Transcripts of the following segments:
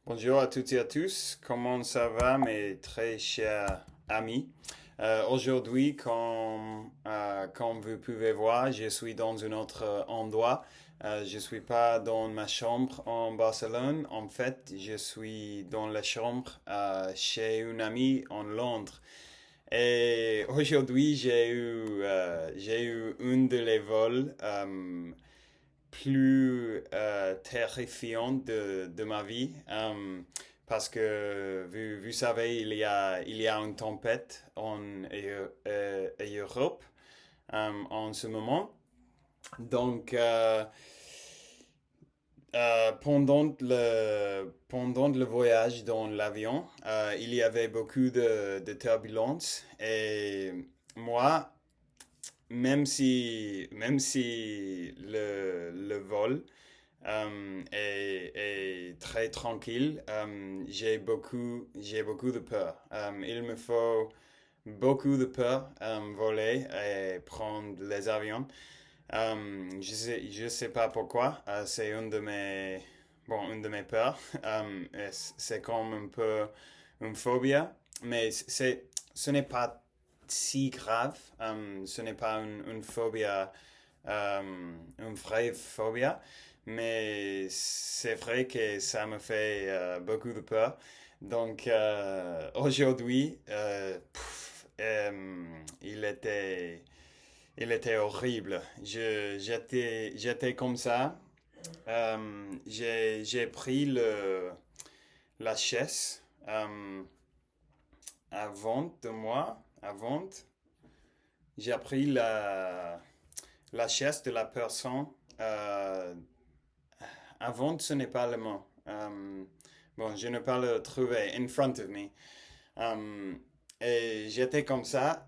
Bonjour à toutes et à tous, comment ça va mes très chers amis? Aujourd'hui, comme vous pouvez voir, je suis dans un autre endroit. Je ne suis pas dans ma chambre en Barcelone. En fait, je suis dans la chambre chez une amie en Londres. Et aujourd'hui, j'ai eu une de les vols plus terrifiant de ma vie. Parce que, vous savez, il y a une tempête en Europe en ce moment. Donc, pendant le voyage dans l'avion, il y avait beaucoup de turbulences. Et moi, même si le vol est très tranquille. J'ai beaucoup de peur. Il me faut beaucoup de peur voler et prendre les avions. Je sais pas pourquoi. C'est une de mes peurs. C'est comme un peu une phobie, mais ce n'est pas si grave. Ce n'est pas une phobie, une vraie phobie, mais c'est vrai que ça me fait beaucoup de peur. Donc aujourd'hui, il était horrible. J'étais comme ça. J'ai pris la chaise avant de moi. Avant, j'ai pris la chaise de la personne. euh, Avant, ce n'est pas le mot. Bon, je ne peux pas le trouver. In front of me. Euh, et j'étais comme ça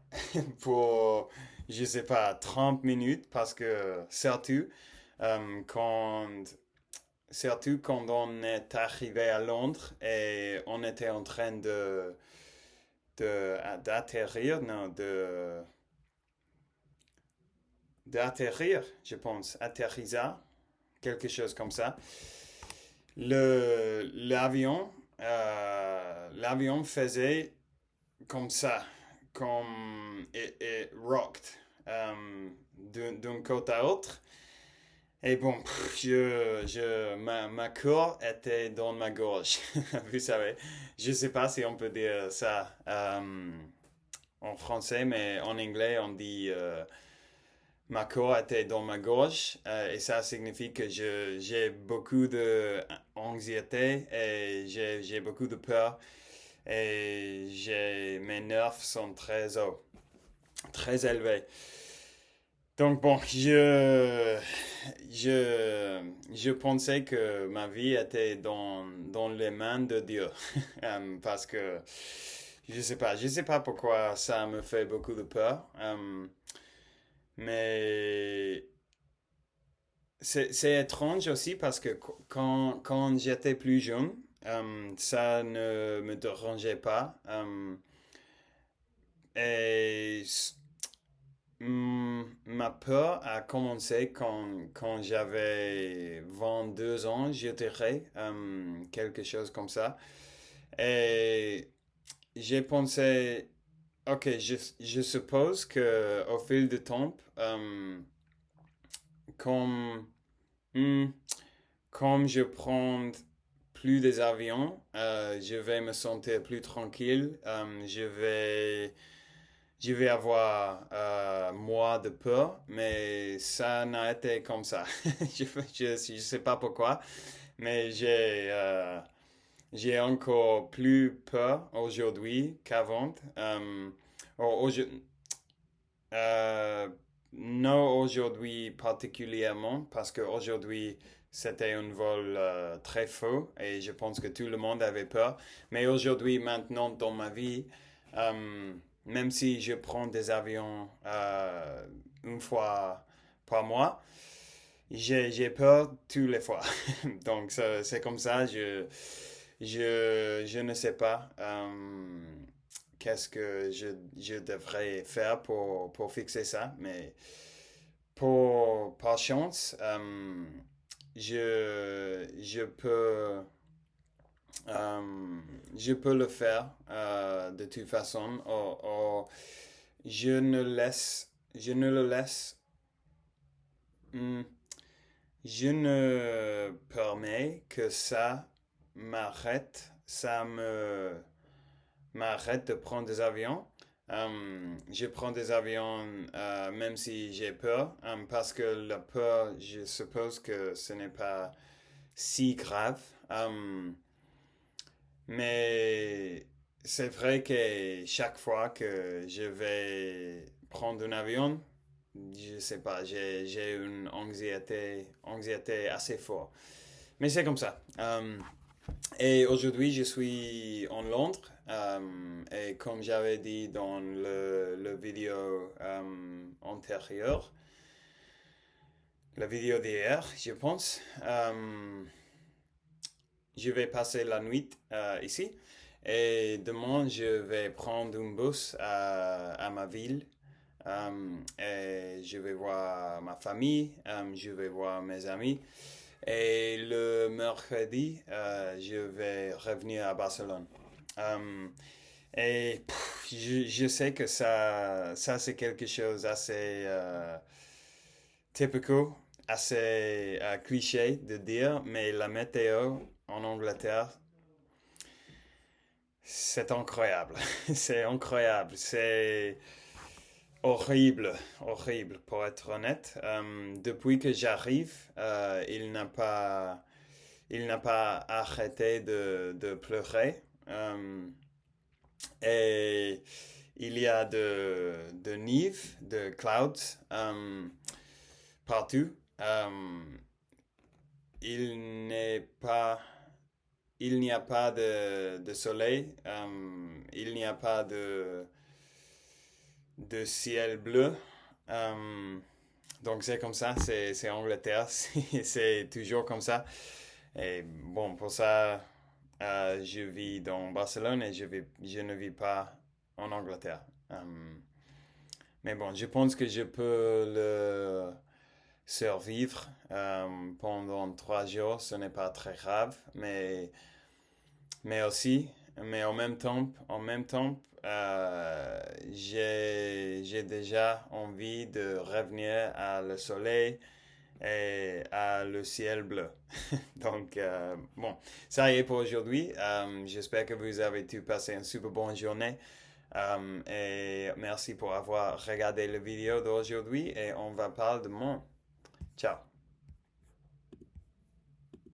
pour, je sais pas, 30 minutes parce que euh, quand, surtout quand on est arrivé à Londres et on était en train d'atterrir, non, d'atterrir, je pense, atterrissage, quelque chose comme ça. L'avion faisait comme ça, comme et rocked d'un côté à l'autre. Et bon, ma corps était dans ma gorge, vous savez. Je sais pas si on peut dire ça en français, mais en anglais on dit ma corps était dans ma gorge, et ça signifie que j'ai beaucoup d'anxiété et j'ai beaucoup de peur et mes nerfs sont très hauts, très élevés. Donc bon, je pensais que ma vie était dans les mains de Dieu. Parce que je sais pas pourquoi ça me fait beaucoup de peur. Mais c'est étrange aussi parce que quand j'étais plus jeune, ça ne me dérangeait pas. Et ma peur a commencé quand j'avais 22 ans, je dirais, quelque chose comme ça. Et j'ai pensé, ok, je suppose que au fil du temps, comme, hmm, comme je prends plus des avions, je vais me sentir plus tranquille. Je vais avoir moins de peur, mais ça n'a été comme ça. Je sais pas pourquoi, mais j'ai encore plus peur aujourd'hui qu'avant. Au- aujo- euh, non aujourd'hui particulièrement, parce qu'aujourd'hui c'était un vol très faux et je pense que tout le monde avait peur. Mais aujourd'hui, maintenant dans ma vie, euh, même si je prends des avions une fois par mois, j'ai peur tous les fois. Donc c'est comme ça, je ne sais pas qu'est-ce que je devrais faire pour fixer ça, mais par chance, je peux je peux le faire de toute façon. Je ne laisse, je ne le laisse, hmm, je ne permets que m'arrête de prendre des avions. Je prends des avions même si j'ai peur, parce que la peur, je suppose que ce n'est pas si grave. Mais c'est vrai que chaque fois que je vais prendre un avion, je sais pas, j'ai une anxiété assez forte. Mais c'est comme ça. Et aujourd'hui, je suis en Londres. Et comme j'avais dit dans le vidéo antérieure, la vidéo d'hier, je pense, je vais passer la nuit ici. Et demain, je vais prendre un bus à ma ville. Et je vais voir ma famille, je vais voir mes amis. Et le mercredi, je vais revenir à Barcelone. Et je sais que ça c'est quelque chose assez typical, assez cliché de dire, mais la météo en Angleterre, c'est incroyable. C'est incroyable. C'est horrible, horrible, pour être honnête. Depuis que j'arrive, il n'a pas arrêté de pleurer. Et il y a de nive, de clouds partout. Il n'est pas, il n'y a pas de soleil. Il n'y a pas de ciel bleu. Donc c'est comme ça, c'est Angleterre, c'est toujours comme ça. Et bon, pour ça, je vis dans Barcelone et je ne vis pas en Angleterre. Mais bon, je pense que je peux le survivre pendant 3 jours. Ce n'est pas très grave, mais aussi, mais en même temps, j'ai déjà envie de revenir à le soleil et à le ciel bleu. Donc, bon, ça y est pour aujourd'hui. J'espère que vous avez tous passé une super bonne journée. Et merci pour avoir regardé la vidéo d'aujourd'hui et on va parler demain. Ciao.